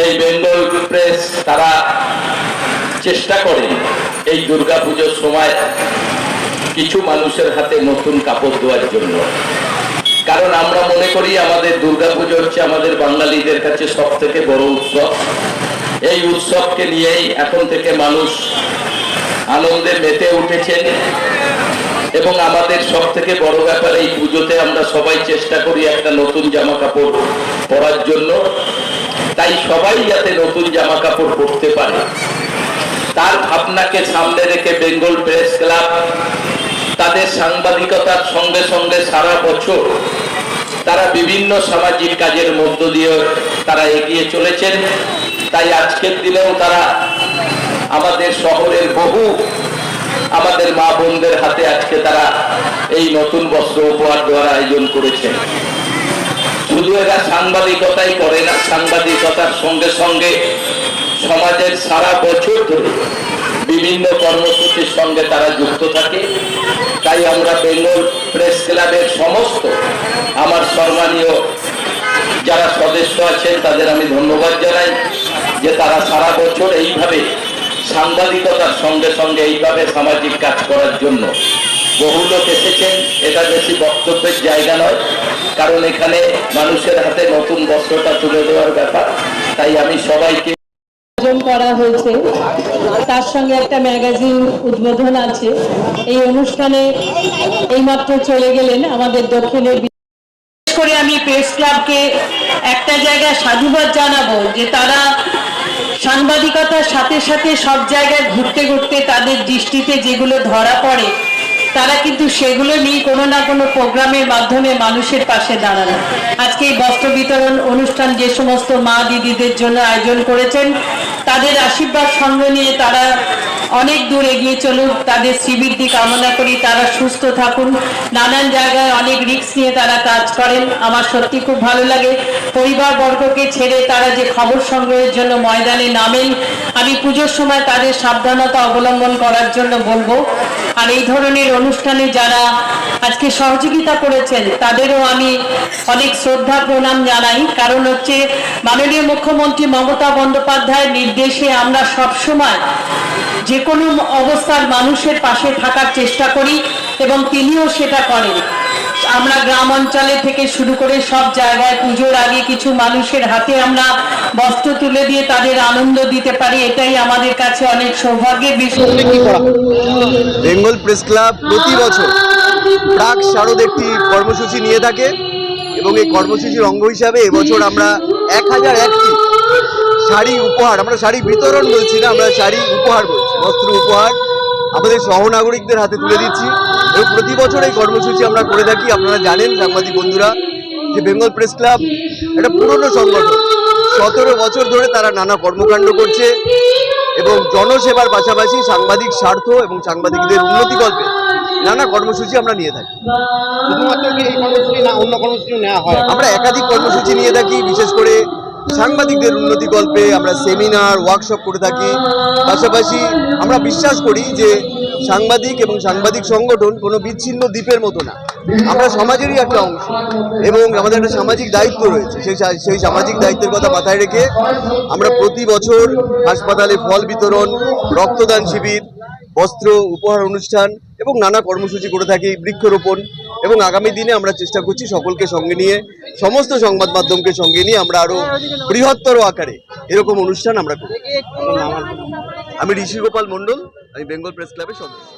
এই বেঙ্গল প্রেস তারা চেষ্টা করে এই দুর্গাপুজোর সময় কিছু মানুষের হাতে নতুন কাপড় দেওয়ার জন্য। কারণ আমরা মনে করি আমাদের দুর্গাপুজো হচ্ছে আমাদের বাঙালিদের কাছে সব থেকে বড় উৎসব। এই উৎসবকে নিয়েই এখন থেকে মানুষ আনন্দে মেতে উঠেছেন এবং আমাদের সব থেকে বড় ব্যাপার এই পুজোতে আমরা সবাই চেষ্টা করি একটা নতুন জামা কাপড় পরার জন্য। তাই সবাই যাতে নতুন জামা কাপড় পরতে পারে তার ভাবনাকে সামনে রেখে বেঙ্গল প্রেস ক্লাব তাদের সাংবাদিকতার সঙ্গে সঙ্গে সারা বছর তারা বিভিন্ন সামাজিক কাজের মধ্য দিয়ে তারা এগিয়ে চলেছেন। তাই আজকের দিনেও তারা আমাদের শহরের বহু আমাদের মা বোনদের হাতে আজকে তারা এই নতুন বস্ত্র উপহার দেওয়ার আয়োজন করেছেন। শুধু এরা সাংবাদিকতাই করে না, সাংবাদিকতার সঙ্গে সঙ্গে সমাজের সারা বছর ধরে বিভিন্ন কর্মসূচির সঙ্গে তারা যুক্ত থাকে। তাই আমরা বেঙ্গল প্রেস ক্লাবের সমস্ত আমার সম্মানীয় যারা সদস্য আছেন তাদের আমি ধন্যবাদ জানাই যে তারা সারা বছর এইভাবে সাংবাদিকতার সঙ্গে সঙ্গে এইভাবে সামাজিক কাজ করার জন্য বহু লোক এসেছেন। এটা বেশি বক্তব্যের জায়গা নয়, কারণ এখানে মানুষের হাতে নতুন বস্ত্রটা তুলে দেওয়ার ব্যাপার। তাই আমি সবাইকে করা হয়েছে, তার সঙ্গে একটা ম্যাগাজিন উদ্বোধন আছে। এই অনুষ্ঠানে এইমাত্র চলে গেলেন আমাদের দক্ষিণের। বিশেষ করে আমি প্রেস ক্লাবকে একটা জায়গায় সাধুবাদ জানাবো যে তারা সাংবাদিকতার সাথে সাথে সব জায়গায় ঘুরতে ঘুরতে তাদের দৃষ্টিতে যেগুলো ধরা পড়ে তারা কিন্তু সেগুলো নিয়ে কোনো না কোনো প্রোগ্রামের মাধ্যমে মানুষের পাশে দাঁড়ানো। আজকে এই বস্ত্র বিতরণ অনুষ্ঠান যে সমস্ত মা দিদিদের জন্য আয়োজন করেছেন তাদের আশীর্বাদ সঙ্গে নিয়ে তারা অনেক দূর এগিয়ে চলুক, তাদের শ্রীবৃদ্ধি কামনা করি, তারা সুস্থ থাকুন। নানান জায়গায় অনেক রিস্ক নিয়ে তারা কাজ করেন, আমার সত্যি খুব ভালো লাগে। পরিবারবর্গকে ছেড়ে তারা যে খবর সংগ্রহের জন্য ময়দানে নামেন, আমি পুজোর সময় তাদের সাবধানতা অবলম্বন করার জন্য বলবো। আর এই ধরনের অনুষ্ঠানে যারা আজকে সহযোগিতা করেছেন তাদেরও আমি অনেক শ্রদ্ধা প্রণাম জানাই। কারণ হচ্ছে মাননীয় মুখ্যমন্ত্রী মমতা বন্দ্যোপাধ্যায়ের নির্দেশে আমরা সবসময় যে কোনো অবস্থার মানুষের পাশে থাকার চেষ্টা করি এবং তিনিও সেটা করেন। আমরা গ্রাম অঞ্চলে থেকে শুরু করে সব জায়গায় পুজোর আগে কিছু মানুষের হাতে আমরা বস্ত্র তুলে দিয়ে তাদের আনন্দ দিতে পারি, এটাই আমাদের কাছে অনেক সৌভাগ্যের বিষয়। বেঙ্গল প্রেস ক্লাব প্রতি বছর প্রাক শারদ একটি কর্মসূচি নিয়ে থাকে এবং এই কর্মসূচির অঙ্গ হিসাবে এবছর আমরা 1001টি শাড়ি উপহার, আমরা শাড়ি বিতরণ বলছি না, আমরা শাড়ি উপহার বলছি, বস্ত্র উপহার আমাদের সহনাগরিকদের হাতে তুলে দিচ্ছি। এবং প্রতি বছর এই কর্মসূচি আমরা করে থাকি। আপনারা জানেন সাংবাদিক বন্ধুরা যে বেঙ্গল প্রেস ক্লাব একটা পুরনো সংগঠন, 17 বছর ধরে তারা নানা কর্মকাণ্ড করছে এবং জনসেবার পাশাপাশি সাংবাদিক স্বার্থ এবং সাংবাদিকদের উন্নতিকল্পে নানা কর্মসূচি আমরা নিয়ে থাকি। শুধুমাত্র কি এই কর্মসূচি না অন্য কর্মসূচি নেওয়া হয়? আমরা একাধিক কর্মসূচি নিয়ে থাকি, বিশেষ করে সাংবাদিকদের উন্নতিকল্পে আমরা সেমিনার ওয়ার্কশপ করে থাকি। পাশাপাশি আমরা বিশ্বাস করি যে সাংবাদিক এবং সাংবাদিক সংগঠন কোনো বিচ্ছিন্ন দ্বীপের মতো না, আমরা সমাজেরই একটা অংশ এবং আমাদের একটা সামাজিক দায়িত্ব রয়েছে। সেই সামাজিক দায়িত্বের কথা মাথায় রেখে আমরা প্রতি বছর হাসপাতালে ফল বিতরণ, রক্তদান শিবির, বস্ত্র উপহার অনুষ্ঠান এবং নানা কর্মসূচি করে থাকি, বৃক্ষরোপণ। এবং আগামী দিনে আমরা চেষ্টা করছি সকলকে সঙ্গে নিয়ে, সমস্ত সংবাদ মাধ্যমকে সঙ্গে নিয়ে আমরা আরো বৃহত্তর আকারে এরকম অনুষ্ঠান আমরা করি। আমি ঋষি গোপাল মণ্ডল, আমি বেঙ্গল প্রেস ক্লাবের সদস্য।